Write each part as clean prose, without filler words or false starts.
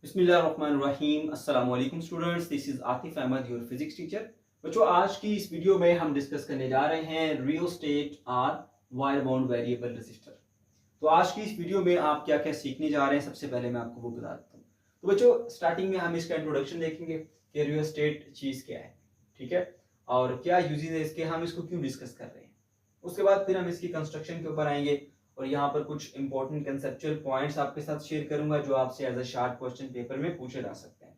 बिस्मिल्लाहिर्रहमानिर्रहीम। अस्सलाम वालेकुम students, this is Atif Ahmad, your physics teacher. बच्चों, आज की इस वीडियो में हम डिस्कस करने जा रहे हैं रियोस्टेट और वायर बाउंड वेरिएबल रेजिस्टर। तो आज की इस वीडियो में आप क्या क्या सीखने जा रहे हैं, सबसे पहले मैं आपको वो बता देता हूँ। तो बच्चों, स्टार्टिंग में हम इसका इंट्रोडक्शन देखेंगे कि रियोस्टेट चीज क्या है, ठीक है, और क्या यूजेस है इसके, हम इसको क्यों डिस्कस कर रहे हैं। उसके बाद फिर हम इसकी कंस्ट्रक्शन के ऊपर आएंगे और यहाँ पर कुछ इंपॉर्टेंट कंसेप्चुअल पॉइंट्स आपके साथ शेयर करूंगा जो आपसे as a short question paper में पूछे जा सकते हैं।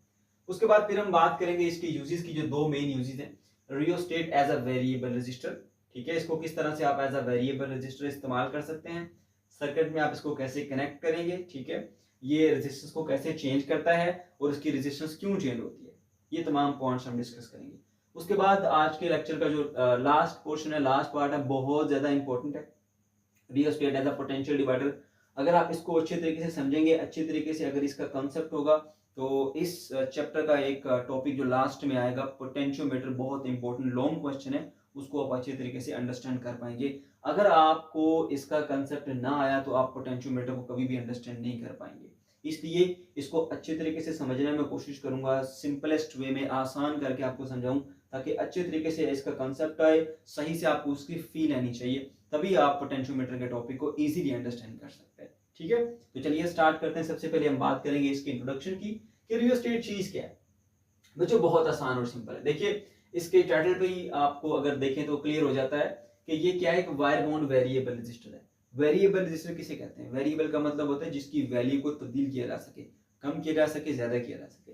उसके बाद फिर हम बात करेंगे इसके यूजेस की, जो दो मेन यूजेस हैं। Rheostat as a variable register, ठीक है, इसको किस तरह से आप एज अ वेरिएबल रजिस्टर इस्तेमाल कर सकते हैं। सर्किट में आप इसको कैसे कनेक्ट करेंगे, ठीक है, ये रेजिस्टेंस को कैसे चेंज करता है और इसकी रेजिस्टेंस क्यों चेंज होती है, ये तमाम पॉइंट्स हम डिस्कस करेंगे। उसके बाद आज के लेक्चर का जो लास्ट पोर्शन है, लास्ट पार्ट है, बहुत ज्यादा इंपॉर्टेंट है, rheostat as a potential divider. अगर आप इसको अच्छे तरीके से समझेंगे, अच्छे तरीके से अगर इसका कंसेप्ट होगा, तो इस चैप्टर का एक टॉपिक जो लास्ट में आएगा, पोटेंशियोमीटर, बहुत इंपॉर्टेंट लॉन्ग क्वेश्चन है, उसको आप अच्छे तरीके से अंडरस्टैंड कर पाएंगे। अगर आपको इसका कंसेप्ट ना आया तो आप पोटेंशियोमीटर को कभी भी अंडरस्टैंड नहीं कर पाएंगे। इसलिए इसको अच्छे तरीके से समझने में कोशिश करूंगा, सिंपलेस्ट वे में आसान करके आपको समझाऊं, ताकि अच्छे तरीके से इसका कंसेप्ट आए, सही से आपको उसकी फील आनी चाहिए, तभी आप पोटेंशियोमीटर के टॉपिक को इजीली अंडरस्टैंड कर सकते हैं। ठीक है, तो चलिए स्टार्ट करते हैं। सबसे पहले हम बात करेंगे इसके इंट्रोडक्शन की कि रियोस्टेट चीज क्या है। बच्चों, बहुत आसान और सिंपल है। देखिए, इसके टाइटल पे ही आपको अगर देखें तो क्लियर हो जाता है कि ये क्या है, एक वायर बाउंड वेरिएबल रजिस्टर है। वेरिएबल रजिस्टर किसे कहते हैं? वेरिएबल का मतलब होता है जिसकी वैल्यू को तब्दील किया जा सके, कम किया जा सके, ज्यादा किया जा सके।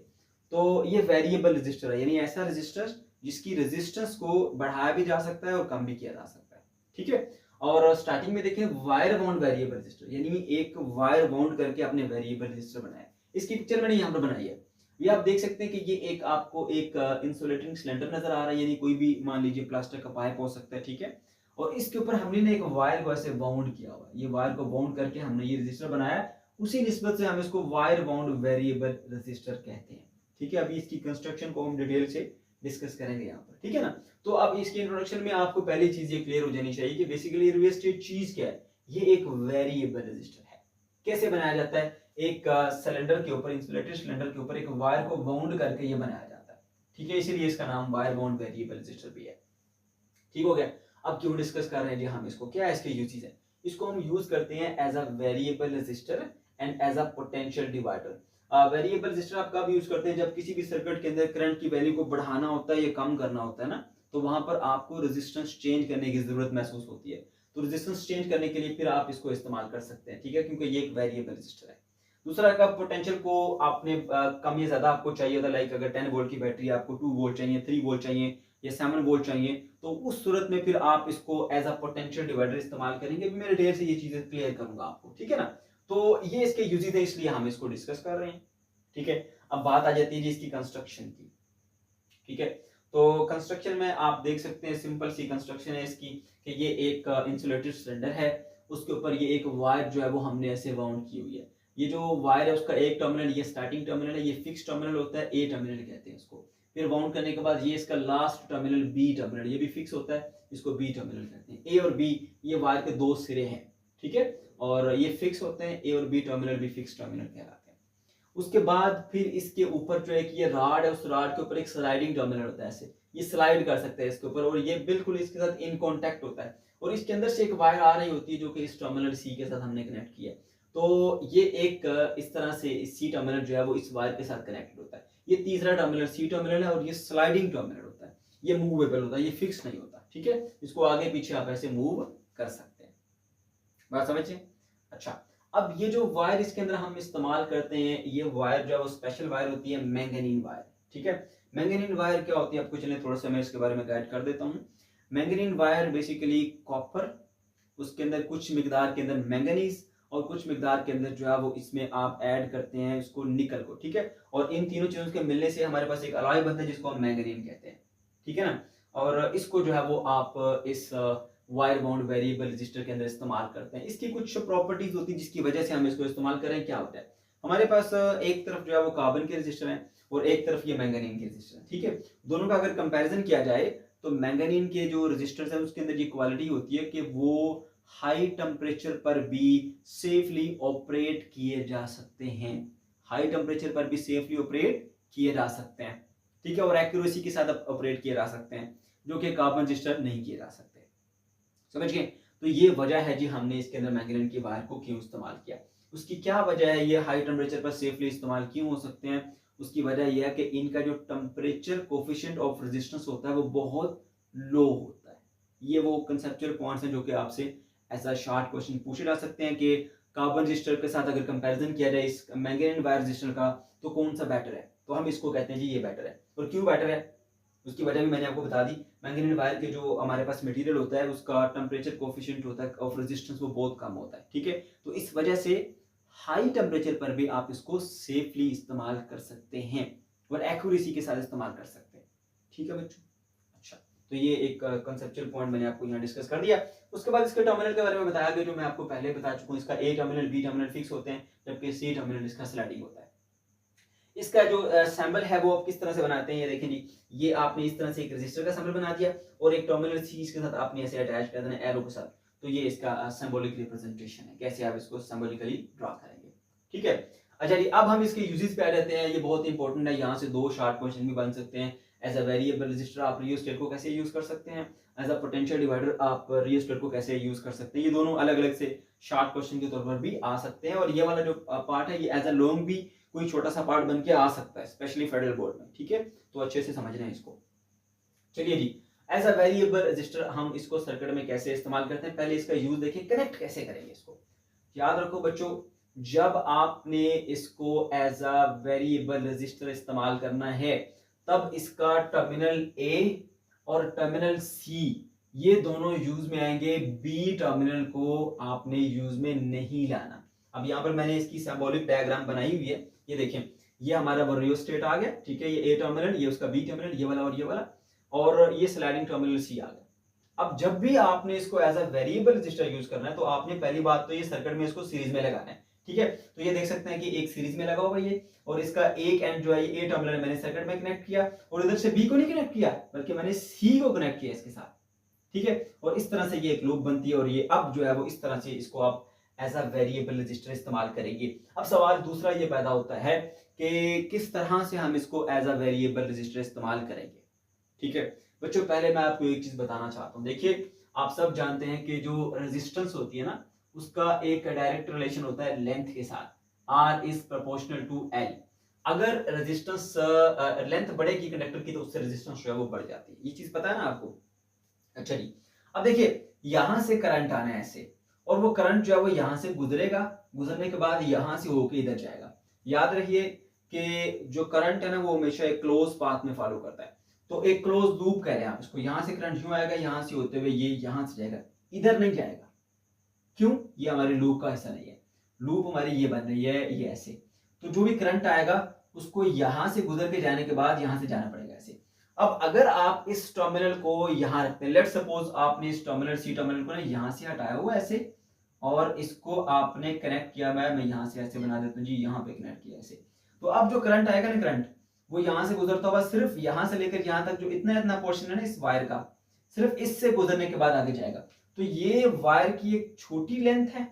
तो ये वेरिएबल रजिस्टर है, यानी ऐसा रजिस्टर जिसकी रेजिस्टेंस को बढ़ाया भी जा सकता है और कम भी किया जा सकता है। ठीक है, और स्टार्टिंग में देखें वायर बाउंड वेरिएबल रजिस्टर, यानी एक वायर बाउंड करके आपने वेरिएबल रजिस्टर बनाया। इसकी पिक्चर मैंने यहाँ पर बनाई है, ये आप देख सकते हैं कि ये एक आपको एक इंसुलेटिंग सिलेंडर नजर आ रहा है, यानी कोई भी मान लीजिए प्लास्टिक का पाइप हो सकता है, ठीक है, और इसके ऊपर हमने ना एक वायर को ऐसे बाउंड किया हुआ है। ये वायर को बाउंड करके हमने ये रजिस्टर बनाया, उसी निस्बत से हम इसको वायर बाउंड वेरिएबल रजिस्टर कहते हैं। ठीक है, अभी इसकी कंस्ट्रक्शन को हम डिटेल से डिस्कस करेंगे यहाँ पर, ठीक है ना। तो अब इसके इंट्रोडक्शन में आपको पहली चीज ये क्लियर हो जानी चाहिए कि बेसिकली रियोस्टेट चीज क्या है। ये एक वेरिएबल रजिस्टर है। कैसे बनाया जाता है? एक सिलेंडर के ऊपर, इंसुलेटेड सिलेंडर के ऊपर एक वायर को बाउंड करके ये बनाया जाता है, ठीक है, इसीलिए इसका नाम वायर बाउंड वेरिएबल रजिस्टर भी है। ठीक हो गया। अब क्यों डिस्कस कर रहे हैं जी हम इसको, क्या है इसके यूजेस है? इसको हम यूज करते हैं as a variable register and as a potential divider. Variable register आप कब यूज करते हैं? जब किसी भी सर्किट के अंदर करंट की वैल्यू को बढ़ाना होता है या कम करना होता है ना, तो वहां पर आपको रेजिस्टेंस चेंज करने की जरूरत महसूस होती है। तो रेजिस्टेंस चेंज करने के लिए फिर आप इसको इस्तेमाल कर सकते हैं, ठीक है, क्योंकि ये एक वेरिएबल रजिस्टर है। दूसरा, कब पोटेंशियल को आपने कम या ज्यादा आपको चाहिए होता है, लाइक अगर 10 वोल्ट की बैटरी आपको 2 वोल्ट चाहिए, 3 वोल्ट चाहिए या 7 वोल्ट चाहिए, तो उस सूरत में फिर आप इसको एज अ पोटेंशियल डिवाइडर इस्तेमाल करेंगे। मैं डिटेल से ये चीजें क्लियर करूंगा आपको, ठीक है ना। तो ये इसके यूजेस है, इसलिए हम इसको डिस्कस कर रहे हैं, ठीक है। अब बात आ जाती है जी इसकी कंस्ट्रक्शन की, ठीक है। तो कंस्ट्रक्शन में आप देख सकते हैं, सिंपल सी कंस्ट्रक्शन है इसकी कि ये एक इंसुलेटेड सिलेंडर है, उसके ऊपर ये एक वायर जो है वो हमने ऐसे बाउंड की हुई है। ये जो वायर है उसका एक टर्मिनल, ये स्टार्टिंग टर्मिनल है, ये फिक्स टर्मिनल होता है, ए टर्मिनल कहते हैं इसको। फिर बाउंड करने के बाद ये इसका लास्ट टर्मिनल, बी टर्मिनल, ये भी फिक्स होता है, इसको बी टर्मिनल कहते हैं। ए और बी ये वायर के दो सिरे हैं, ठीक है, और ये फिक्स होते हैं, ए और बी टर्मिनल भी फिक्स टर्मिनल कहलाते हैं। उसके बाद फिर इसके ऊपर जो है कि ये राड है, उस राड के ऊपर एक स्लाइडिंग टर्मिनल होता है, ऐसे ये स्लाइड कर सकते हैं इसके ऊपर, और ये बिल्कुल इसके साथ इन कांटेक्ट होता है, और इसके अंदर से एक वायर आ रही होती है जो कि इस टर्मिनल सी के साथ हमने कनेक्ट किया है। तो ये एक इस तरह से इस सी टर्मिनल जो है वो इस वायर के साथ कनेक्टेड होता है। ये तीसरा टर्मिनल सी टर्मिनल है, और ये स्लाइडिंग टर्मिनल होता है, ये मूवेबल होता है, ये फिक्स नहीं होता, ठीक है, इसको आगे पीछे आप ऐसे मूव कर सकते हैं। बात समझिए। अच्छा, अब ये जो वायर इसके अंदर हम इस्तेमाल करते हैं, ये वायर जो है वो स्पेशल वायर होती है, मैंगनीन वायर, ठीक है। मैंगनीन वायर क्या होती है आपको चलिए थोड़ा सा मैं इसके बारे में गाइड कर देता हूँ। मैंगनीन वायर बेसिकली कॉपर, उसके अंदर कुछ मिकदार के अंदर मैंगनीज, और कुछ मिकदार के अंदर जो है वो इसमें आप ऐड करते हैं इसको निकल को, ठीक है, और इन तीनों चीजों के मिलने से हमारे पास एक अलॉय बनता है जिसको हम मैंगनीन कहते हैं, ठीक है ना। और इसको जो है वो आप इस वायर बाउंड वेरिएबल रजिस्टर के अंदर इस्तेमाल करते हैं। इसकी कुछ प्रॉपर्टीज होती है जिसकी वजह से हम इसको इस्तेमाल करें। क्या होता है, हमारे पास एक तरफ जो है वो कार्बन के रजिस्टर है और एक तरफ ये मैंगनीन के रजिस्टर है, ठीक है। दोनों का अगर कंपैरिजन किया जाए तो मैंगनीन के जो रजिस्टर्स हैं उसके अंदर ये क्वालिटी होती है कि वो हाई टेम्परेचर पर भी सेफली ऑपरेट किए जा सकते हैं। हाई टेम्परेचर पर भी सेफली ऑपरेट किए जा सकते हैं, ठीक है, और एक्यूरेसी के साथ ऑपरेट किए जा सकते हैं, जो कि कार्बन रजिस्टर नहीं किए जा सकते। समझ गए? तो ये वजह है जी हमने इसके अंदर मैंगनीज की वायर को क्यों इस्तेमाल किया। उसकी क्या वजह है, ये हाई टेम्परेचर पर सेफली इस्तेमाल क्यों हो सकते हैं? उसकी वजह यह है कि इनका जो टेम्परेचर कोफिशिएंट ऑफ रेजिस्टेंस होता है वो बहुत लो होता है। ये वो कंसेप्चुअल पॉइंट्स हैं जो कि आपसे ऐसा शॉर्ट क्वेश्चन पूछे जा सकते हैं कि कार्बन रजिस्टर के साथ अगर कंपैरिजन किया जाए इस मैंगनीज वायर रजिस्टर का तो कौन सा बेटर है, तो हम इसको कहते हैं जी ये बेटर है। और क्यों बेटर है उसकी वजह भी मैंने आपको बता दी। मैंगनीज वायर के जो हमारे पास मटेरियल होता है उसका टेम्परेचर कोफिशिएंट होता है ऑफ रेजिस्टेंस वो बहुत कम होता है, ठीक है। तो इस वजह से हाई टेम्परेचर पर भी आप इसको सेफली इस्तेमाल कर सकते हैं और एक्यूरेसी के साथ इस्तेमाल कर सकते हैं, ठीक है बच्चों। अच्छा, तो ये एक कंसेप्चुअल पॉइंट मैंने आपको यहाँ डिस्कस कर दिया। उसके बाद इसके टर्मिनल के बारे में बताया गया, जो मैं आपको पहले बता चुका हूँ। इसका ए टर्मिनल बी टर्मिनल फिक्स होते हैं, जबकि सी टर्मिनल इसका स्लाइडिंग होता है। इसका जो सैंबल है वो आप किस तरह से बनाते हैं, ये देखें जी। ये आपने इस तरह से एक रजिस्टर का सैंबल बना दिया और एक टर्मिनल सी इसके साथ आपने ऐसे अटैच कर देना एरो के साथ। तो ये इसका सिंबॉलिक रिप्रेजेंटेशन है, कैसे आप इसको सिंबॉलिकली ड्रा करेंगे, ठीक है। अच्छा जी, अब हम इसके यूजेस पे आ जाते हैं। ये बहुत इंपॉर्टेंट है, यहाँ से दो शॉर्ट क्वेश्चन भी बन सकते हैं। एज अ वेरिएबल रजिस्टर आप रियोस्टेट को कैसे यूज कर सकते हैं, एज अ पोटेंशियल डिवाइडर आप रियोस्टेट को कैसे यूज कर सकते हैं। ये दोनों अलग अलग से शॉर्ट क्वेश्चन के तौर पर भी आ सकते हैं। और ये वाला जो पार्ट है ये एज अ लॉन्ग भी कोई छोटा सा पार्ट बन के आ सकता है, स्पेशली फेडरल बोर्ड में, ठीक है। तो अच्छे से समझ रहे हैं इसको। चलिए जी, एज अ वेरिएबल रजिस्टर हम इसको सर्किट में कैसे इस्तेमाल करते हैं, पहले इसका यूज देखिए, कनेक्ट कैसे करेंगे इसको। याद रखो बच्चों, जब आपने इसको एज अ वेरिएबल रजिस्टर इस्तेमाल करना है तब इसका टर्मिनल ए और टर्मिनल सी ये दोनों यूज में आएंगे, बी टर्मिनल को आपने यूज में नहीं लाना। अब यहाँ पर मैंने इसकी सिंबॉलिक डायग्राम बनाई हुई है, ये देखें, ये हमारा वो रियोस्टेट आ गया, ठीक है, ये ए टर्मिनल, ये उसका बी टर्मिनल, ये वाला और ये वाला, और ये स्लाइडिंग टर्मिनल सी आ गया। अब जब भी आपने इसको as a variable register use करना है तो आपने पहली बात तो ये सर्किट में इसको सीरीज में लगाना है, ठीक है। तो ये देख सकते हैं कि एक सीरीज में लगा हुआ है ये, और इसका एक एंड जो है ए टर्मिनल मैंने सर्किट में कनेक्ट किया, और इधर से बी को नहीं कनेक्ट किया बल्कि मैंने सी को कनेक्ट किया इसके साथ, ठीक है। और इस तरह से ये एक लूप बनती है, और ये अब जो है वो इस तरह से इसको आप एज अ वेरिएबल रजिस्टर इस्तेमाल करेंगे। अब सवाल दूसरा ये पैदा होता है कि किस तरह से हम इसको एज अ वेरिएबल रजिस्टर इस्तेमाल करेंगे, ठीक है बच्चों। पहले मैं आपको एक चीज बताना चाहता हूं, देखिए आप सब जानते हैं कि जो रेजिस्टेंस होती है ना उसका एक डायरेक्ट रिलेशन होता है लेंथ के साथ, R is proportional to L। अगर रेजिस्टेंस लेंथ बढ़ेगी कंडक्टर की तो उससे रेजिस्टेंस जो है वो बढ़ जाती है, ये चीज पता है ना आपको। अच्छा जी, अब देखिए यहां से करंट आना है ऐसे, और वो करंट जो है वो यहां से गुजरेगा, गुजरने के बाद यहां से होके इधर जाएगा। याद रखिए कि जो करंट है ना वो हमेशा एक क्लोज पाथ में फॉलो करता है, तो एक क्लोज लूप कह रहे हैं आप इसको। यहां से करंट यूं आएगा, यहां से होते हुए ये यहां से जाएगा, इधर नहीं जाएगा। क्यों? ये हमारे लूप का हिस्सा नहीं है, लूप हमारी ये बन रही है ये ऐसे। तो जो भी करंट आएगा उसको यहां से गुजर के जाने के बाद यहां से जाना पड़ेगा ऐसे। अब अगर आप इस टर्मिनल को यहां रखते हैं, लेट सपोज आपने इस टर्मिनल सी टर्मिनल को ना यहां से हटाया हुआ ऐसे, और इसको आपने कनेक्ट किया, मैं यहां से ऐसे बना देता हूं जी, यहां पे कनेक्ट किया ऐसे। तो अब जो करंट आएगा ना, करंट वो यहां से गुजरता हुआ सिर्फ यहां से लेकर यहां तक जो इतना इतना पोर्शन है ना इस वायर का, सिर्फ इससे गुजरने के बाद आगे जाएगा। तो ये वायर की एक छोटी लेंथ है,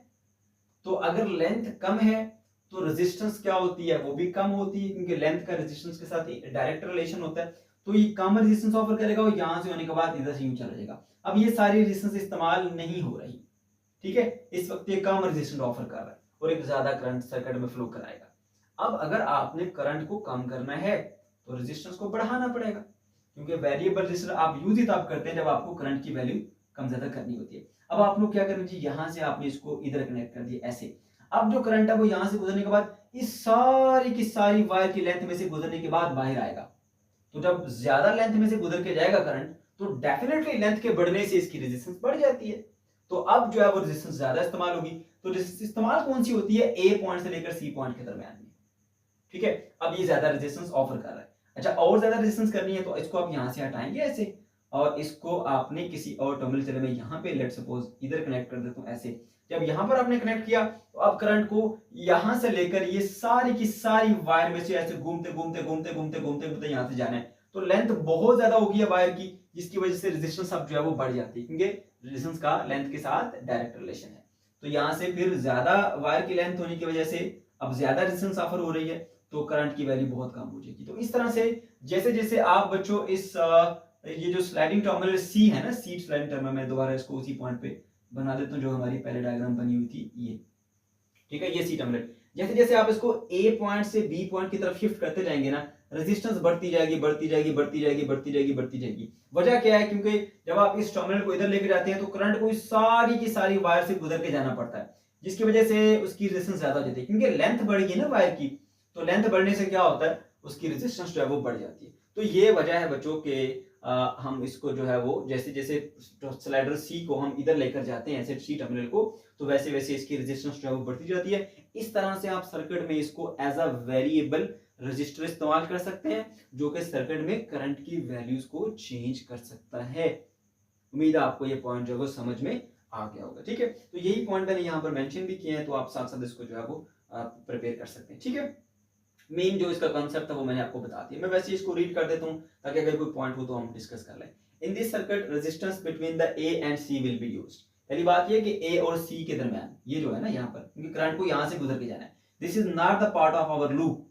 तो अगर लेंथ कम है तो रेजिस्टेंस क्या होती है, वो भी कम होती है, क्योंकि लेंथ का रेजिस्टेंस के साथ डायरेक्ट रिलेशन होता है। तो ये कम रेजिस्टेंस ऑफर करेगा, और यहां से होने के बाद इधर से यूं चला जाएगा। अब ये सारी रेजिस्टेंस इस्तेमाल नहीं हो रही, ठीक है, इस वक्त ये कम रेजिस्टेंस ऑफर कर रहा है और एक ज्यादा करंट सर्किट में फ्लो कराएगा। अब अगर आपने करंट को कम करना है तो रेजिस्टेंस को बढ़ाना पड़ेगा, क्योंकि वेरिएबल रेजिस्टर आप यूज ही तब करते हैं जब आपको करंट की वैल्यू कम ज्यादा करनी होती है। अब आप लोग क्या करेंगे जी, यहां से आपने इसको इधर कनेक्ट कर दिया ऐसे। अब जो करंट है वो यहां से गुजरने के बाद इस सारी की सारी वायर की लेंथ में से गुजरने के बाद बाहर आएगा। तो जब ज्यादा लेंथ में से गुजर के जाएगा करंट, तो डेफिनेटली लेंथ के बढ़ने से इसकी रेजिस्टेंस बढ़ जाती है। तो अब जो है वो रेजिस्टेंस ज्यादा इस्तेमाल होगी। तो रेजिस्टेंस इस्तेमाल कौन सी होती है, ए पॉइंट से लेकर सी पॉइंट के दरमियान में, ठीक है। अब ये ज्यादा रेजिस्टेंस ऑफर कर रहा है। अच्छा, और ज्यादा रेजिस्टेंस करनी है तो इसको आप यहां से हटाएंगे ऐसे, और इसको आपने किसी और टर्मिनल, चले मैं यहाँ पे लेट सपोज इधर कनेक्ट कर देता हूँ ऐसे। जब यहाँ पर आपने कनेक्ट किया तो अब करंट को यहां से लेकर ये सारी की सारी वायर में से ऐसे घूमते घूमते घूमते घूमते घूमते घूमते यहां से जाना है। तो लेंथ बहुत ज्यादा होगी है वायर की, जिसकी वजह से रेजिस्टेंस अब जो है वो बढ़ जाती है, क्योंकि रेजिस्टेंस का लेंथ के साथ डायरेक्ट रिलेशन है। तो यहां से फिर ज्यादा वायर की लेंथ होने की वजह से अब ज्यादा रेजिस्टेंस ऑफर हो रही है तो करंट की वैल्यू बहुत कम हो जाएगी। तो इस तरह से जैसे जैसे आप बच्चों इस ये जो स्लाइडिंग टर्मिनल सी है ना, सी स्लाइडिंग टर्मिनल, मैं दोबारा इसको उसी पॉइंट पे बना देता हूँ जो हमारी पहले डायग्राम बनी हुई थी, ये ठीक है, ये सी टर्मिनल। जैसे जैसे आप इसको ए पॉइंट से बी पॉइंट की तरफ शिफ्ट करते जाएंगे ना, रेजिस्टेंस बढ़ती जाएगी बढ़ती जाएगी बढ़ती जाएगी बढ़ती जाएगी बढ़ती जाएगी। वजह क्या है, क्योंकि जब आप इस टर्मिनल को इधर लेके जाते हैं तो करंट को सारी की सारी वायर से गुजर के जाना पड़ता है, जिसकी वजह से उसकी रेजिस्टेंस ज्यादा हो जाती है, क्योंकि लेंथ बढ़ेगी ना वायर की, तो लेंथ बढ़ने से क्या होता है, उसकी रेजिस्टेंस जो है वो बढ़ जाती है। तो ये वजह है बच्चों के हम इसको जो है वो जैसे जैसे स्लाइडर सी को हम इधर लेकर जाते हैं ऐसे सी टर्मिनल को, तो वैसे वैसे इसकी रेजिस्टेंस जो है वो बढ़ती जाती है। इस तरह से आप सर्किट में इसको एज अ वेरिएबल रजिस्टर इस्तेमाल कर सकते हैं, जो कि सर्किट में करंट की वैल्यूज को चेंज कर सकता है। उम्मीद है आपको ये पॉइंट जो है वो समझ में आ गया होगा। ठीक है, तो यही पॉइंट मैंने यहाँ पर मेंशन भी किए हैं, तो आप साथ साथ इसको जो है वो प्रिपेयर कर सकते हैं। ठीक है, मेन जो इसका कंसेप्ट था वो मैंने आपको बता दिया। मैं वैसे इसको रीड कर देता हूं ताकि अगर कोई पॉइंट हो तो हम डिस्कस कर लें। In this circuit resistance between the A and C will be used. पहली बात ये कि ए और सी के दरमियान ये जो है ना यहाँ पर, क्योंकि करंट को यहाँ से गुजर के जाना है, this is not the part of our loop.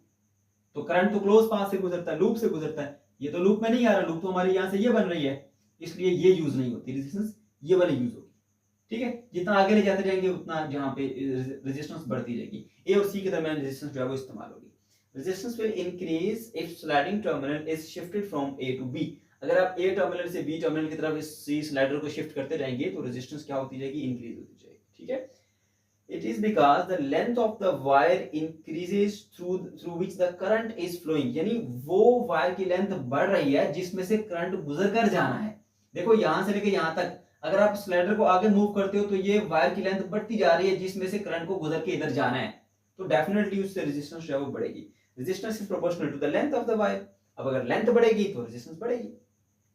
तो करंट तो क्लोज पाथ से गुजरता है, लूप से गुजरता है, ये तो लूप में नहीं आ रहा, लूप तो हमारे यहाँ से ये बन रही है, इसलिए ये यूज नहीं होती, रेजिस्टेंस ये वाली यूज होगी। ठीक है, जितना आगे ले जाते जाएंगे उतना जहाँ पे रेजिस्टेंस बढ़ती जाएगी, ए और सी के दरमियान रेजिस्टेंस जो है वो इस्तेमाल होगी। Resistance will increase if sliding terminal is shifted from A to B। अगर आप A टर्मिनल से B टर्मिनल की तरफ इस C स्लाइडर को शिफ्ट करते जाएंगे तो रेजिस्टेंस क्या होती जाएगी, इंक्रीज होती जाएगी। ठीक है, it is because the length of the wire increases through which the current is flowing। यानी वो वायर की लेंथ बढ़ रही है जिसमें से करंट गुजर कर जाना है। देखो यहां से लेके यहां तक अगर आप स्लाइडर को आगे मूव करते हो तो ये वायर की लेंथ बढ़ती जा रही है जिसमें से करंट को गुजर के इधर जाना है, तो डेफिनेटली उससे रेजिस्टेंस जो है वो बढ़ेगी। Resistance is proportional to the length of the wire. अब अगर लेंथ बढ़ेगी तो रेजिस्टेंस बढ़ेगी।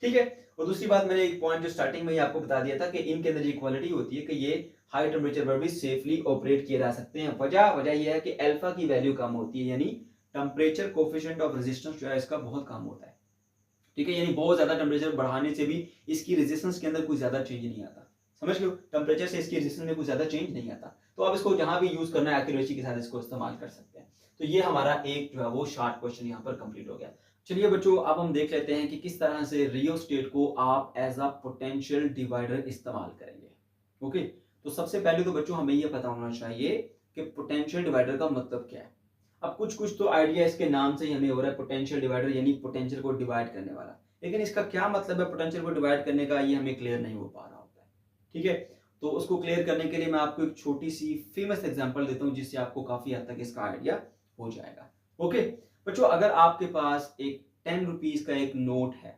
ठीक है, और दूसरी बात मैंने एक पॉइंट जो स्टार्टिंग में ही आपको बता दिया था कि इनके अंदर ये क्वालिटी होती है कि ये हाई टेम्परेचर पर भी सेफली ऑपरेट किए जा सकते हैं। वजह यह है कि अल्फा की वैल्यू कम होती है, यानी टेम्परेचर कोफिशिएंट ऑफ रेजिस्टेंस जो है इसका बहुत कम होता है। ठीक है, यानी बहुत ज्यादा टेम्परेचर बढ़ाने से भी इसकी रेजिस्टेंस के अंदर कोई ज्यादा चेंज नहीं आता। समझ लो, टेम्परेचर से इसकी रेजिस्टेंस में कोई ज्यादा चेंज नहीं आता। तो आप इसको जहां भी यूज करना है एक्यूरेसी के साथ इसको इस्तेमाल कर सकते हैं। तो ये हमारा एक जो है वो शॉर्ट क्वेश्चन यहाँ पर कंप्लीट हो गया। चलिए बच्चों, अब हम देख लेते हैं कि किस तरह से रियोस्टेट को आप एज अ पोटेंशियल डिवाइडर इस्तेमाल करेंगे। ओके, तो सबसे पहले तो बच्चों हमें यह पता होना चाहिए कि पोटेंशियल डिवाइडर का मतलब क्या है। अब कुछ तो आइडिया इसके नाम से ही हमें हो रहा है, पोटेंशियल डिवाइडर यानी पोटेंशियल को डिवाइड करने वाला, लेकिन इसका क्या मतलब है पोटेंशियल को डिवाइड करने का, ये हमें क्लियर नहीं हो पा रहा होता है। ठीक है, तो उसको क्लियर करने के लिए मैं आपको एक छोटी सी फेमस एग्जांपल देता हूं जिससे आपको काफी हद तक इसका आइडिया हो जाएगा। ओके बच्चों, अगर आपके पास एक 10 रुपीज का एक नोट है,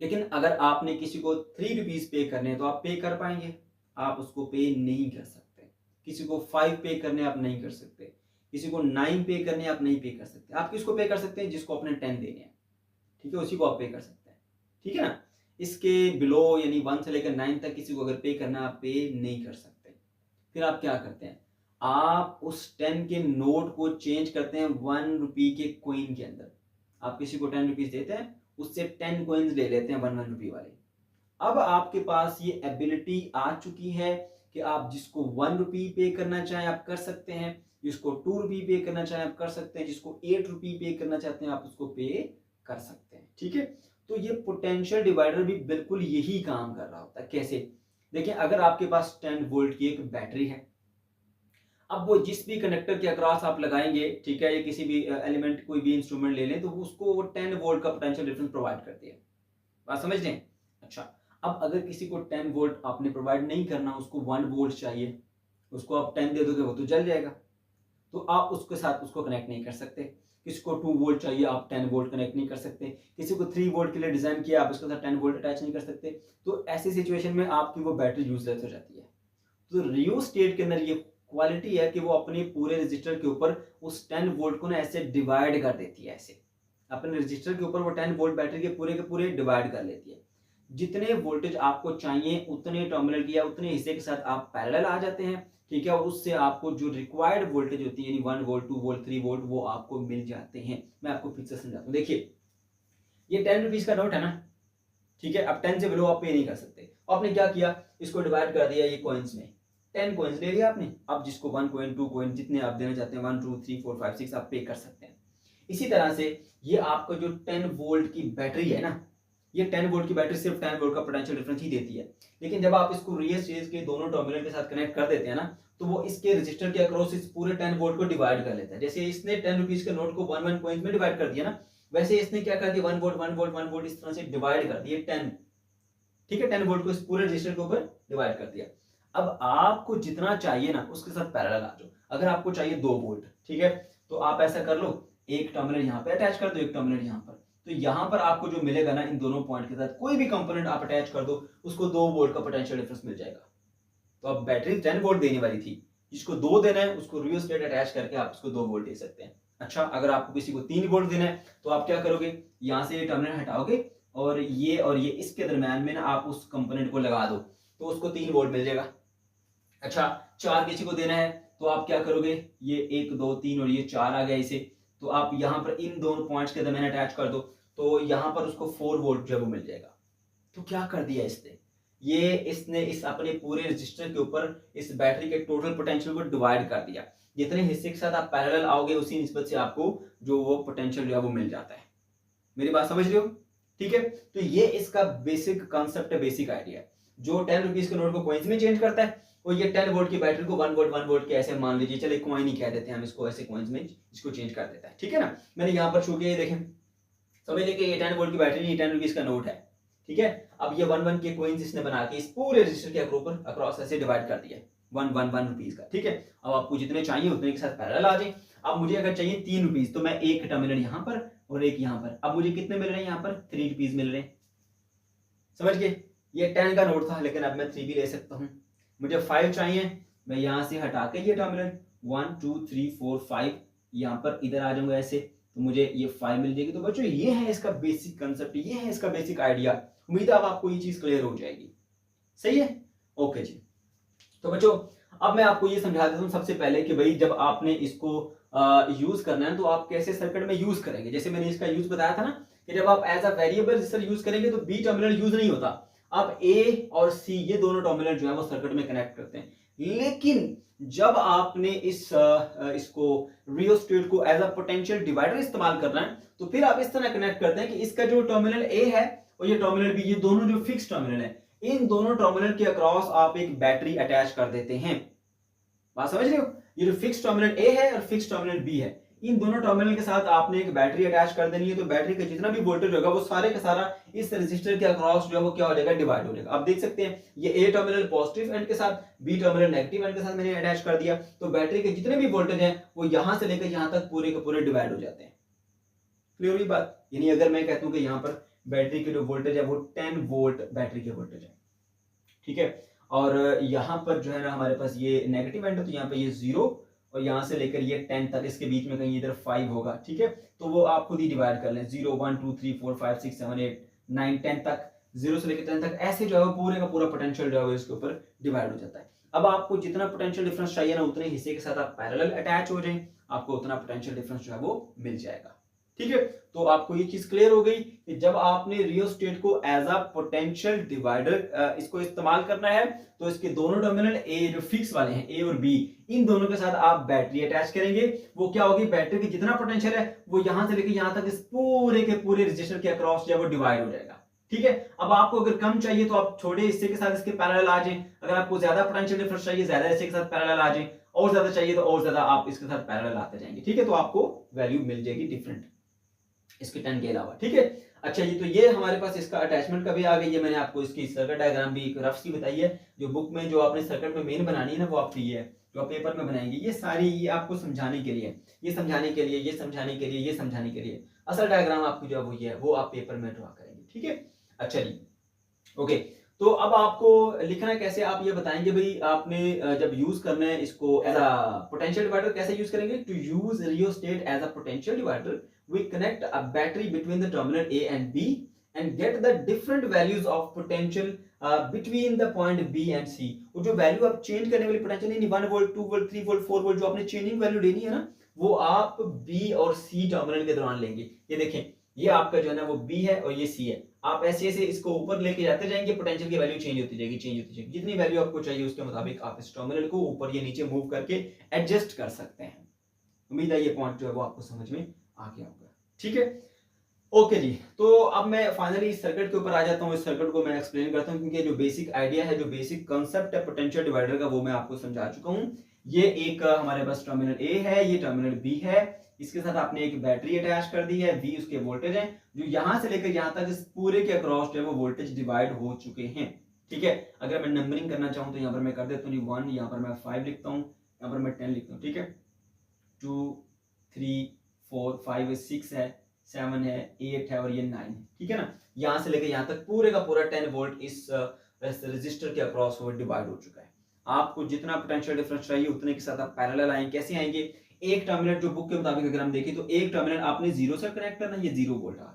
लेकिन अगर आपने किसी को 3 रुपीज पे करने तो आप पे कर पाएंगे? आप उसको पे नहीं कर सकते। किसी को 5 पे करने आप नहीं कर सकते, किसी को 9 पे करने आप नहीं पे कर सकते। आप किसको पे कर सकते हैं? जिसको अपने 10 देने हैं। ठीक है, उसी को आप पे कर सकते हैं। ठीक है ना, इसके बिलो यानी 1 से लेकर 9 तक किसी को अगर पे करना आप पे नहीं कर सकते। फिर आप क्या करते हैं, आप उस 10 के नोट को चेंज करते हैं 1 रुपी के कॉइन के अंदर। आप किसी को 10 रुपीज देते हैं, उससे 10 कॉइन्स ले लेते हैं 1 रुपी वाले। अब आपके पास ये एबिलिटी आ चुकी है कि आप जिसको 1 रुपी पे करना चाहें आप कर सकते हैं, जिसको 2 रुपी पे करना चाहें आप कर सकते हैं, जिसको 8 रुपी पे करना चाहते हैं आप उसको पे कर सकते हैं। ठीक है, तो ये पोटेंशियल डिवाइडर भी बिल्कुल यही काम कर रहा होता है। कैसे? देखिए, अगर आपके पास 10 वोल्ट की एक बैटरी है, अब वो जिस भी कंडक्टर के अक्रॉस आप लगाएंगे, ठीक है, या किसी भी एलिमेंट कोई भी इंस्ट्रूमेंट ले लें, तो उसको वो 10 वोल्ट का पोटेंशियल डिफरेंस प्रोवाइड करती है। बात समझ लें? अच्छा, अब अगर किसी को 10 वोल्ट आपने प्रोवाइड नहीं करना, उसको 1 वोल्ट चाहिए, उसको आप 10 दे दोगे वो तो जल जाएगा, तो आप उसके साथ उसको कनेक्ट नहीं कर सकते। किसी को 2 वोल्ट चाहिए, आप 10 वोल्ट कनेक्ट नहीं कर सकते। किसी को 3 वोल्ट के लिए डिजाइन किया, आप उसके साथ 10 वोल्ट अटैच नहीं कर सकते। तो ऐसी सिचुएशन में आपकी वो बैटरी यूजलेस हो जाती है। तो रियोस्टेट के अंदर ये क्वालिटी है कि वो अपने पूरे रजिस्टर के ऊपर उस 10 वोल्ट को ना ऐसे डिवाइड कर देती है। ऐसे अपने रजिस्टर के ऊपर वो 10 वोल्ट बैटरी के पूरे डिवाइड कर लेती है। जितने वोल्टेज आपको चाहिए उतने टर्मिनल की या उतने हिस्से के साथ आप पैरेलल आ जाते हैं। ठीक है, और उससे आपको जो रिक्वायर्ड वोल्टेज होती है यानी 1 वोल्ट 2 वोल्ट 3 वोल्ट वो आपको मिल जाते हैं। मैं आपको फिर से समझाता हूँ। देखिए, ये 10 रुपीज का नोट है ना, ठीक है, अब 10 से बिलो आप पे नहीं कर सकते। आपने क्या किया, इसको डिवाइड कर दिया ये कॉइन्स में, 10 कॉइन्स ले लिया आपने, अब जिसको 1 कॉइन 2 कॉइन जितने आप देना चाहते हैं 1 2 3 4 5 6 आप पे कर सकते हैं। इसी तरह से ये आपका जो 10 वोल्ट की बैटरी है ना, ये 10 वोल्ट की बैटरी सिर्फ 10 वोल्ट का पोटेंशियल डिफरेंस ही देती है, लेकिन जब आप इसको रियल स्टेज के दोनों टर्मिनल के साथ कनेक्ट कर देते हैं ना, तो वो इसके रजिस्टर के अक्रॉस इस पूरे 10 वोल्ट को डिवाइड कर लेता है। जैसे इसने 10 रुपीज के नोट को 1 कॉइन्स में डिवाइड कर दिया ना, वैसे इसने क्या कर दिया 1 वोल्ट 1 वोल्ट 1 वोल्ट इस तरह से डिवाइड कर दिया 10, ठीक है, 10 वोल्ट को इस पूरे रजिस्टर के ऊपर डिवाइड कर दिया। अब आपको जितना चाहिए ना उसके साथ पैरेलल आ जाओ। अगर आपको चाहिए 2 वोल्ट, ठीक है, तो आप ऐसा कर लो, एक टर्मिनल यहाँ पे अटैच कर दो, एक टर्मिनल यहाँ पर, तो यहाँ पर आपको जो मिलेगा ना इन दोनों पॉइंट के साथ कोई भी कंपोनेंट आप अटैच कर दो, उसको 2 वोल्ट का पोटेंशियल डिफरेंस मिल जाएगा। तो अब बैटरी 10 वोल्ट देने वाली थी, जिसको 2 देना है उसको रियोस्टेट अटैच करके आप उसको 2 वोल्ट दे सकते हैं। अच्छा, अगर आपको किसी को 3 वोल्ट देना है तो आप क्या करोगे, यहाँ से ये टर्मिनल हटाओगे और ये इसके दरम्यान में ना आप उस कंपोनेंट को लगा दो, तो उसको 3 वोल्ट मिल जाएगा। अच्छा, 4 किसी को देना है तो आप क्या करोगे, ये 1 2 3 और ये 4 आ गया इसे, तो आप यहाँ पर इन दोनों पॉइंट्स के दरम्यान अटैच कर दो, तो यहाँ पर उसको 4 वोल्ट जो है वो मिल जाएगा। तो क्या कर दिया इसने, ये इसने इस अपने पूरे रजिस्टर के ऊपर इस बैटरी के टोटल पोटेंशियल को डिवाइड कर दिया। जितने हिस्से के साथ आप पैरेलल आओगे उसी निस्बत से आपको जो वो पोटेंशियल जो है वो मिल जाता है। मेरी बात समझ रहे हो, ठीक है। तो ये इसका बेसिक कॉन्सेप्ट है, बेसिक आइडिया। जो 10 रुपीज के नोट को कॉइन्स में चेंज करता है, वो ये 10 वोल्ट की बैटरी को 1 वोल्ट के ऐसे मान लीजिए, चले कॉइन ही कह देते हैं हम इसको, ऐसे कॉइन्स में इसको चेंज कर देता है, ठीक है ना। मैंने यहाँ पर छू के देखें, समझ लीजिए ये 10 वोल्ट की बैटरी, ये 10 रुपीज का नोट है, ठीक है। अब ये 1 के कॉइन्स इसने बना के इस पूरे रजिस्टर के ऊपर अक्रॉस ऐसे डिवाइड कर दिया 1 रुपीज का, ठीक है। अब आपको जितने चाहिए उतने के साथ पैरेलल आ जाए। अब मुझे अगर चाहिए 3 रुपीज, तो मैं एक टर्मिनल यहाँ पर और एक यहाँ पर, अब मुझे कितने मिल रहे हैं, यहाँ पर 3 रुपीज मिल रहे हैं, समझ गए। ये 10 का नोट था, लेकिन अब मैं 3 भी ले सकता हूँ। मुझे 5 चाहिए, मैं यहाँ से हटा के ये टर्मिनल 1 2 3 4 5 यहाँ पर इधर आ जाऊंगा ऐसे, तो मुझे ये 5 मिल जाएगी। तो बच्चों ये है इसका बेसिक कंसेप्ट, ये है इसका बेसिक आइडिया। उम्मीद है अब आपको ये चीज क्लियर हो जाएगी, सही है, ओके जी। तो बच्चों अब मैं आपको ये समझा देता हूँ सबसे पहले कि भाई जब आपने इसको यूज करना है तो आप कैसे सर्किट में यूज करेंगे। जैसे मैंने इसका यूज बताया था ना कि जब आप as a variable register use करेंगे तो बी टर्मिनल यूज नहीं होता, आप ए और सी ये दोनों टर्मिनल जो है वो सर्किट में कनेक्ट करते हैं। लेकिन जब आपने इसको रियोस्टेट को एज अ पोटेंशियल डिवाइडर इस्तेमाल करना है तो फिर आप इस तरह कनेक्ट करते हैं कि इसका जो टर्मिनल ए है और ये टर्मिनल बी, ये दोनों जो फिक्स टर्मिनल है, इन दोनों टर्मिनल के अक्रॉस आप एक बैटरी अटैच कर देते हैं। बात समझ रहे हो, ये जो फिक्स टर्मिनल ए है और फिक्स टर्मिनल बी है, इन दोनों टर्मिनल के साथ आपने एक बैटरी अटैच कर देनी है। तो बैटरी का जितना भी वोल्टेज होगा वो सारे का सारा इस रेजिस्टर के अक्रॉस जो है वो क्या हो जाएगा, डिवाइड हो जाएगा। आप देख सकते हैं ये ए टर्मिनल पॉजिटिव एंड के साथ, बी टर्मिनल नेगेटिव एंड के साथ मैंने अटैच कर दिया, तो बैटरी के जितने भी वोल्टेज हैं वो यहां से लेकर यहां तक पूरे के पूरे डिवाइड हो जाते हैं। क्लियर हुई बात। यानी अगर मैं कहता हूं कि यहाँ पर बैटरी के जो वोल्टेज है वो 10 वोल्ट बैटरी के वोल्टेज है, ठीक है, और यहाँ पर जो है ना हमारे पास ये नेगेटिव एंड है, तो यहाँ पे ये 0 और यहाँ से लेकर ये 10 तक, इसके बीच में कहीं इधर 5 होगा, ठीक है। तो वो आप खुद ही डिवाइड कर लें, 0 1 2 3 4 5 6 7 8 9 10 तक, 0 से लेकर 10 तक, ऐसे जो है वो पूरे का पूरा पोटेंशियल जो है इसके ऊपर डिवाइड हो जाता है। अब आपको जितना पोटेंशियल डिफरेंस चाहिए ना उतने हिस्से के साथ आप पैरेलल अटैच हो जाए, आपको उतना पोटेंशियल डिफरेंस जो है वो मिल जाएगा, ठीक है। तो आपको ये चीज क्लियर हो गई कि जब आपने रियोस्टेट को एज अ पोटेंशियल डिवाइडर इसको इस्तेमाल करना है तो इसके दोनों टर्मिनल ए जो फिक्स वाले हैं ए और बी, इन दोनों के साथ आप बैटरी अटैच करेंगे। वो क्या होगी, बैटरी की जितना पोटेंशियल है वो यहां से लेकर यहां तक इस पूरे के पूरे रजिस्टर के अक्रॉस जो है वो डिवाइड हो जाएगा, ठीक है। अब आपको अगर कम चाहिए तो आप छोटे हिस्से के साथ इसके पैरेलल आ जाए, अगर आपको ज्यादा पोटेंशियल डिफरेंस चाहिए ज्यादा हिस्से के साथ पैरेलल आ जाए, और ज्यादा चाहिए तो और ज्यादा आप इसके साथ पैरेलल आते जाएंगे, ठीक है। तो आपको वैल्यू मिल जाएगी डिफरेंट इसके 10 के अलावा, ठीक है। अच्छा ये तो ये हमारे पास इसका अटैचमेंट का भी आ गई है, मैंने आपको इसकी सर्किट डायग्राम भी रफ सी बताई है। जो बुक में जो आपने सर्किट में मेन बनानी है ना वो आपकी ये है, जो आप पेपर में बनाएंगे, ये सारी ये आपको समझाने के लिए, ये समझाने के लिए, ये समझाने के लिए, ये समझाने के लिए, असल डायग्राम आपकी जो वो ये है वो आप पेपर में ड्रॉ करेंगे, ठीक है। अच्छा जी, ओके। तो अब आपको लिखना कैसे, आप ये बताएंगे भाई आपने जब यूज करना है इसको एज अ पोटेंशियल डिवाइडर, कैसे यूज करेंगे। To use rheostat as a potential divider we connect a battery between the terminal A and B and get the different values of potential between the point B and C। वो जो value आप change करने वाली potential यानी 1 volt 2 volt 3 volt 4 volt जो आपने changing value लेनी है ना वो आप B और C टर्मिनल के दौरान लेंगे। ये देखें ये आपका जो है ना वो B है और ये C है। आप ऐसे ऐसे इसको ऊपर लेके जाते जाएंगे, पोटेंशियल की वैल्यू चेंज होती जाएगी। जितनी वैल्यू आपको चाहिए उसके मुताबिक आप इस टर्मिनल को ऊपर या नीचे मूव करके एडजस्ट कर सकते हैं। उम्मीद है ये पॉइंट जो है वो आपको समझ में आ गया होगा। ठीक है, ओके जी। तो अब मैं फाइनली इस सर्किट के ऊपर आ जाता हूँ। इस सर्किट को मैं एक्सप्लेन करता हूँ, क्योंकि जो बेसिक आइडिया है, जो बेसिक कंसेप्ट है पोटेंशियल डिवाइडर का, वो मैं आपको समझा चुका हूँ। ये एक हमारे पास टर्मिनल ए है, ये टर्मिनल बी है, इसके साथ आपने एक बैटरी अटैच कर दी है, वी उसके वोल्टेज है, जो यहां से लेकर यहां तक इस पूरे के अक्रॉस जो है वो वोल्टेज डिवाइड हो चुके हैं। ठीक है, अगर मैं नंबरिंग करना चाहूँ तो यहाँ पर मैं कर देता हूँ 1, यहाँ पर मैं 5 लिखता हूँ, यहाँ पर मैं 10 लिखता हूँ। ठीक है, 2 3 4 5 6 है, 7 है, 8 है और ये 9 है। ठीक है ना, यहां से लेकर यहां तक पूरे का पूरा 10 वोल्ट इस रेजिस्टर के अक्रॉस वो डिवाइड हो चुका है। आपको जितना पोटेंशियल डिफरेंस चाहिए उतने के साथ आप पैरेलल आएंगे। कैसे आएंगे? एक टर्मिनल जो बुक के मुताबिक अगर हम देखें तो एक टर्मिनल आपने 0 से कनेक्ट करना है, ये 0 वोल्ट आ,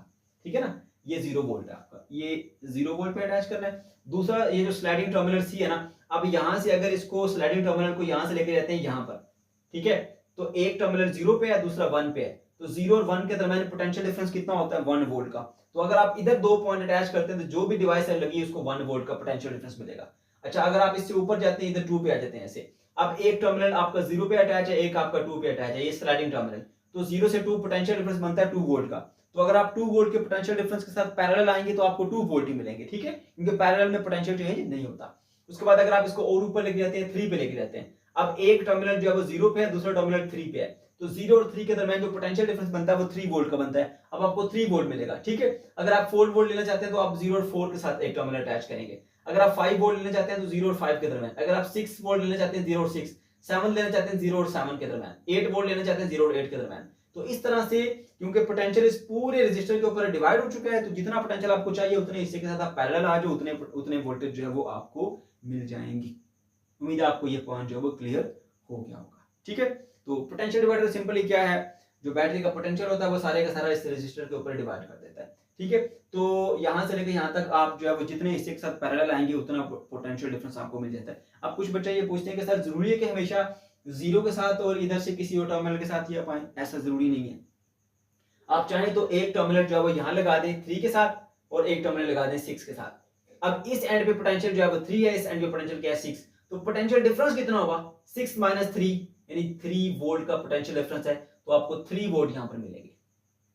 ठीक है ना, ये 0 वोल्ट है आपका, ये 0 वोल्ट पे अटैच करना है। दूसरा ये जो स्लाइडिंग टर्मिनल सी है ना, अब यहां से अगर इसको स्लाइडिंग टर्मिनल को यहां से लेके जाते हैं यहां पर, ठीक है, तो एक टर्मिनल 0 पे है, दूसरा 1 पे है, तो 0 और 1 के दरमियान पोटेंशियल डिफरेंस कितना होता है? 1 वोल्ट का। तो अगर आप इधर दो पॉइंट अटैच करते हैं तो जो भी डिवाइस है लगी उसको 1 वोल्ट का पोटेंशियल डिफरेंस मिलेगा। अच्छा, अगर आप इससे ऊपर जाते हैं, इधर 2 पे आ जाते हैं ऐसे, अब एक टर्मिनल आपका 0 पे अटैच है, एक आपका 2 पे अटैच है, ये स्लाइडिंग टर्मिनल, तो 0 से 2 पोटेंशियल डिफरेंस बनता है 2 वोल्ट का। तो अगर आप 2 वोल्ट के पोटेंशियल डिफरेंस के साथ पैरेलल आएंगे तो आपको 2 वोल्ट ही मिलेंगे। ठीक है, क्योंकि पैरेलल में पोटेंशियल चेंज नहीं होता। उसके बाद अगर आप इसको और ऊपर लेके जाते हैं, 3 पे लेके जाते हैं, अब एक टर्मिनल जो है वो 0 पे है, दूसरा टर्मिनल 3 पे है, तो 0 और 3 के दरमियान जो पोटेंशियल डिफरेंस बनता है वो 3 वोल्ट का बनता है। अब आपको 3 वोल्ट मिलेगा। ठीक है, अगर आप 4 वोल्ट लेना चाहते हैं तो आप 0 और 4 के साथ एक टर्मिनल अटैच करेंगे। अगर आप 5 वोल्ट लेना चाहते हैं तो 0 और 5 के दरमियान। अगर आप 6 वोल्ट लेना चाहते हैं 0 और 6, 7 लेना चाहते हैं 0 और 7 के दरमियान, 8 वोल्ट लेना चाहते हैं 0 और 8 के दरमियान। तो इस तरह से, क्योंकि पोटेंशियल इस पूरे रेजिस्टर के ऊपर डिवाइड हो चुका है, तो जितना पोटेंशियल आपको चाहिए उतने हिस्से के साथ आप पैरेलल आ जाओ, उतने वोल्टेज जो है वो आपको मिल जाएंगी। उम्मीद है आपको ये पॉइंट जो है वो क्लियर हो गया होगा। ठीक है, तो पोटेंशियल डिवाइडर सिंपली क्या है, जो बैटरी का पोटेंशियल होता है वो सारे का सारा इस रेजिस्टर के ऊपर डिवाइड कर देता है। ठीक है, तो यहां से लेकर यहां तक आप जो है वो जितने हिस्से के साथ पैरेलल आएंगे उतना पोटेंशियल डिफरेंस आपको मिल जाता है। अब कुछ बच्चे ये पूछते हैं कि सर जरूरी है कि हमेशा 0 के साथ और इधर से किसी और टर्मिनल के साथ ही आप आए? ऐसा जरूरी नहीं है। आप चाहें तो एक टर्मिनल जो है वो यहां लगा दें 3 के साथ और एक टर्मिनल लगा दें 6 के साथ। अब इस एंड पे पोटेंशियल जो है वो 3 है, इस एंड पे पोटेंशियल क्या है? 6। तो पोटेंशियल डिफरेंस कितना होगा? 6 माइनस 3, यानी 3 वोल्ट का पोटेंशियल डिफरेंस है, तो आपको 3 वोल्ट यहां पर मिलेंगे।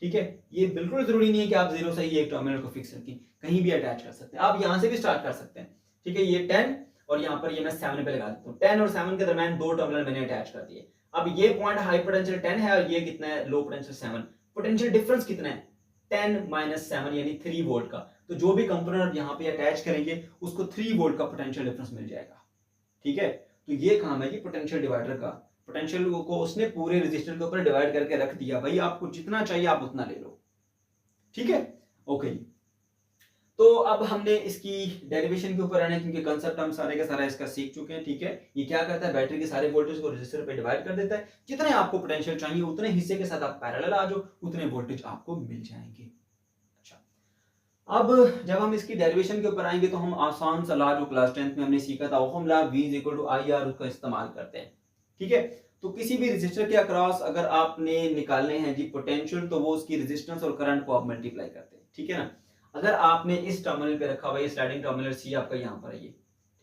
ठीक है, ये बिल्कुल जरूरी नहीं है कि आप 0 से ही एक टर्मिनल को फिक्स रखें, कहीं भी अटैच कर सकते हैं। आप यहां से भी स्टार्ट कर सकते हैं। ठीक है, ये 10 और यहां पर ये मैं 7 पे लगा देता हूं। 10 और 7 के दरमियान दो टर्मिनल मैंने अटैच कर दिए। अब ये पॉइंट हाई पोटेंशियल 10 है और ये कितना है? Low potential 7। पोटेंशियल डिफरेंस कितना है? 10 माइनस 7, यानी 3 वोल्ट का। तो जो भी कंपोनेंट यहाँ पे अटैच करेंगे उसको 3 वोल्ट का पोटेंशियल डिफरेंस मिल जाएगा। ठीक है, तो ये काम है कि पोटेंशियल डिवाइडर का। पोटेंशियल को उसने पूरे रेजिस्टर के ऊपर डिवाइड करके रख दिया, भाई आपको जितना चाहिए आप उतना ले लो। ठीक है, ओके। तो अब हमने इसकी डेरिवेशन के ऊपर आने, क्योंकि कंसेप्ट हम सारे का सारा इसका सीख चुके हैं। ठीक है, ये क्या करता है? बैटरी के सारे वोल्टेज को रेजिस्टर पे डिवाइड कर देता है। जितने आपको पोटेंशियल चाहिए उतने हिस्से के साथ आप पैरेलल आ जाओ, उतने वोल्टेज आपको मिल जाएंगे। अच्छा, अब जब हम इसकी डेरिवेशन के ऊपर आएंगे तो हम आसान सा लॉ जो क्लास 10th में हमने सीखा था, ओहम लॉ V = IR, उसका इस्तेमाल करते हैं। ठीक है, तो किसी भी रेजिस्टर के अक्रॉस अगर आपने निकालने हैं जी पोटेंशियल, तो वो उसकी रेजिस्टेंस और करंट को आप मल्टीप्लाई करते हैं। ठीक है ना, अगर आपने इस टर्मिनल पे रखा हुआ, ये स्लाइडिंग टर्मिनल सी आपका यहाँ पर है, ये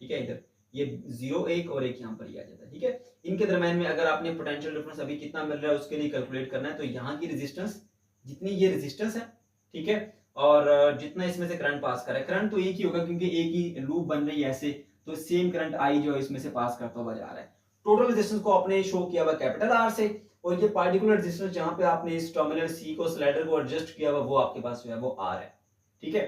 ठीक है, इधर ये 0 1 और एक यहाँ पर ही आ जाता है। ठीक है, इनके दरमियान में अगर आपने पोटेंशियल डिफरेंस अभी कितना मिल रहा है उसके लिए कैलकुलेट करना है, तो यहाँ की रेजिस्टेंस, जितनी ये रेजिस्टेंस है, ठीक है, और जितना इसमें से करंट पास कर रहा है, करंट तो एक ही होगा क्योंकि एक ही लूप बन रही है ऐसे, तो सेम करंट आई जो है इसमें से पास करता हुआ जा रहा है। टोटल रेजिस्टेंस को आपने शो किया हुआ कैपिटल आर से, और ये पार्टिकुलर रेजिस्टेंस जहां पे आपने इस टर्मिनल सी को स्लाइडर को एडजस्ट किया हुआ वो आपके पास जो है वो आर है। ठीक है,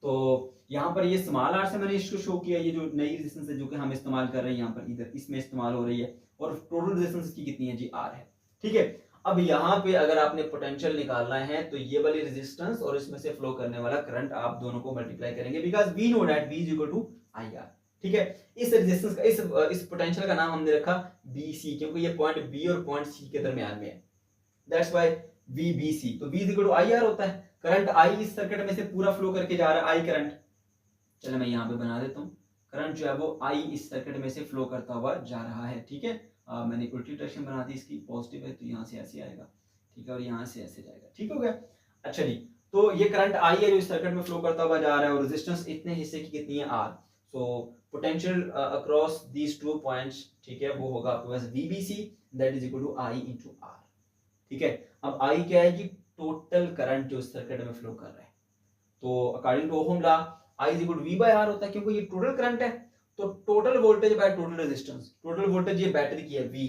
तो यहाँ पर ये स्मॉल आर से मैंने इसको शो किया, ये जो नई रेजिस्टेंस है जो कि हम इस्तेमाल कर रहे हैं यहाँ पर इधर इसमें इस्तेमाल हो रही है, और टोटल रेजिस्टेंस इसकी कितनी है जी? आर है। ठीक है, अब यहाँ पे अगर आपने पोटेंशियल निकालना है तो ये वाली रेजिस्टेंस और इसमें से फ्लो करने वाला करंट आप दोनों को मल्टीप्लाई करेंगे, because we know that V = IR। ठीक है, इस रेजिस्टेंस का इस पोटेंशियल का नाम हमने रखा BC, क्योंकि ये पॉइंट B और पॉइंट C के दरमियान में है, दैट्स व्हाई VBC। तो V = IR होता है। करंट I इस सर्किट में से पूरा फ्लो करके जा रहा है, I करंट, चलो मैं यहाँ पे बना देता हूँ, करंट जो है वो I इस सर्किट में से फ्लो करता हुआ जा रहा है। ठीक है, मैंने उल्टी डायरेक्शन बना दी, इसकी पॉजिटिव है तो यहाँ से ऐसे आएगा, ठीक है, और यहाँ से ऐसे जाएगा। ठीक हो गया? अच्छा जी, तो ये करंट आई है जो इस सर्किट में फ्लो करता हुआ जा रहा है और रेजिस्टेंस इतने हिस्से की कितनी है R. So potential across these two points, ठीक है, वो होगा आपके पास VBC that is equal to I into R. ठीक है, अब आई क्या है कि टोटल करंट जो इस सर्किट में फ्लो कर रहा है। तो according to Ohm law I is equal to V by R होता है, क्योंकि ये टोटल करंट है। तो total voltage by total resistance, total voltage ये बैटरी की है V,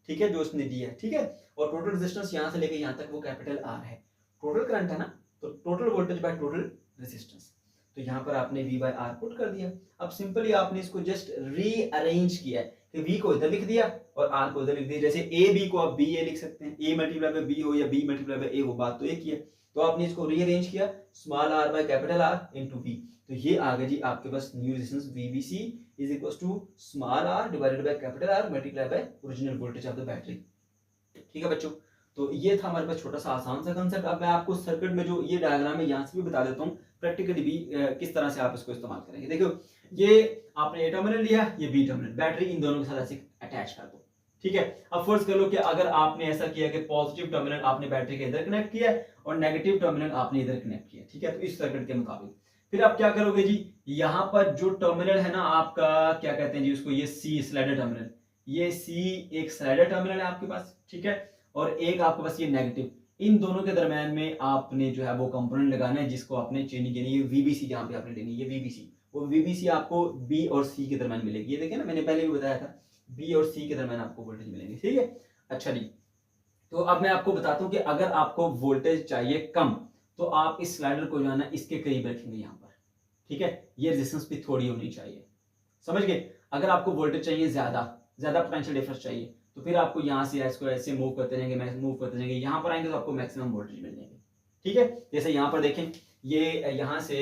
ठीक है, जो उसने दी है, ठीक है, और टोटल रेजिस्टेंस यहां से लेके यहां तक वो कैपिटल R है। टोटल करंट है ना, तो total voltage by total resistance. तो यहाँ पर आपने V बाय R पुट कर दिया। अब सिंपली आपने इसको जस्ट रीअरेंज किया है कि V को इधर लिख दिया और R को इधर लिख दिया। जैसे A B को आप BA लिख सकते हैं, A मल्टीप्लाई बाय B हो या B मल्टीप्लाई बाय A हो, बात तो एक ही है। तो आपने इसको रीअरेंज किया, small r by capital R into V। तो ये आ गया जी आपके पास new resistance VBC is equal to small r divided by capital R multiply by original voltage of the battery. ठीक है बच्चों, तो ये था हमारे पास छोटा सा आसान सा कंसेप्ट। अब मैं आपको सर्किट में जो ये डायग्राम है यहाँ से भी बता देता हूँ, प्रैक्टिकली भी किस तरह से आप इसको इस्तेमाल करेंगे। देखो, ये आपने ए टर्मिनल लिया, ये बी टर्मिनल, बैटरी इन दोनों के साथ ऐसे अटैच कर दो। ठीक है, अब फर्ज कर लो कि अगर आपने ऐसा किया कि पॉजिटिव टर्मिनल आपने बैटरी के इधर कनेक्ट किया और नेगेटिव टर्मिनल आपने इधर कनेक्ट किया। ठीक है, तो इस सर्किट के मुताबिक फिर आप क्या करोगे जी, यहाँ पर जो टर्मिनल है ना आपका, क्या कहते हैं जी उसको, ये सी स्लाइडर टर्मिनल, ये सी एक स्लाइडर टर्मिनल है आपके पास। ठीक है, और एक आपके पास ये नेगेटिव, इन दोनों के दरम्यान में आपने जो है वो कंपोनेंट लगाना है जिसको आपने चेंज करनी है। VBC जहां पे आपने लेनी है, ये VBC, वो VBC आपको B और C के दरम्यान मिलेगी। ये देखिए ना, मैंने पहले भी बताया था, B और C के दरम्यान आपको वोल्टेज मिलेंगे। ठीक है, अच्छा जी, तो अब मैं आपको बताता हूं कि अगर आपको वोल्टेज चाहिए कम तो आप इस स्लाइडर को जो है ना इसके करीब रखेंगे यहाँ पर। ठीक है, ये रेजिस्टेंस भी थोड़ी होनी चाहिए, समझ गए। अगर आपको वोल्टेज चाहिए ज्यादा, ज्यादा पोटेंशियल डिफरेंस चाहिए, तो फिर आपको यहाँ से इसको ऐसे मूव करते रहेंगे, मूव करते रहेंगे, यहाँ पर आएंगे तो आपको मैक्सिमम वोल्टेज मिल जाएंगे। ठीक है, जैसे यहाँ पर देखें, ये यहाँ से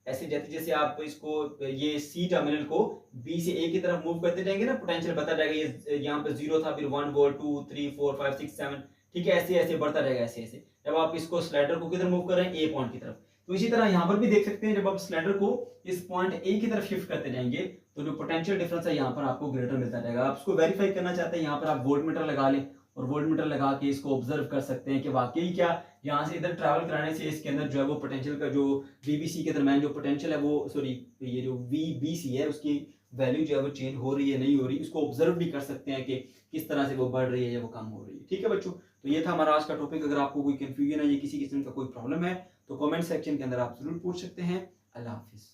ऐसे जैसे जैसे आप इसको ये सी टर्मिनल को बी से ए की तरफ मूव करते जाएंगे ना, पोटेंशियल बढ़ता जाएगा। ये यहाँ पे 0 था, फिर 1 वोल्ट 2 3 4 5 6 7, ठीक है, ऐसे ऐसे बढ़ता जाएगा, ऐसे ऐसे। जब आप इसको स्लाइडर को किधर मूव कर रहे हैं, ए पॉइंट की तरफ, तो इसी तरह यहाँ पर भी देख सकते हैं, जब आप स्लाइडर को इस पॉइंट ए की तरफ शिफ्ट करते जाएंगे तो जो पोटेंशियल डिफरेंस है यहाँ पर आपको ग्रेटर मिलता जाएगा। आप इसको वेरीफाई करना चाहते हैं, यहाँ पर आप वोल्ट मीटर लगा लें और वोल्ट मीटर लगा के इसको ऑब्जर्व कर सकते हैं कि वाकई क्या यहाँ से इधर ट्रैवल कराने से इसके अंदर जो है वो पोटेंशियल का जो VBC के दरम्यान जो पोटेंशियल है वो, सॉरी, ये जो VBC है उसकी वैल्यू जो है वो चेंज हो रही है नहीं हो रही, इसको ऑब्जर्व भी कर सकते हैं कि किस तरह से वो बढ़ रही है या वो कम हो रही है। ठीक है बच्चों, तो ये था हमारा आज का टॉपिक। अगर आपको कोई कंफ्यूजन है या किसी किस्म का कोई प्रॉब्लम है तो कमेंट सेक्शन के अंदर आप जरूर पूछ सकते हैं। अल्लाह हाफिज।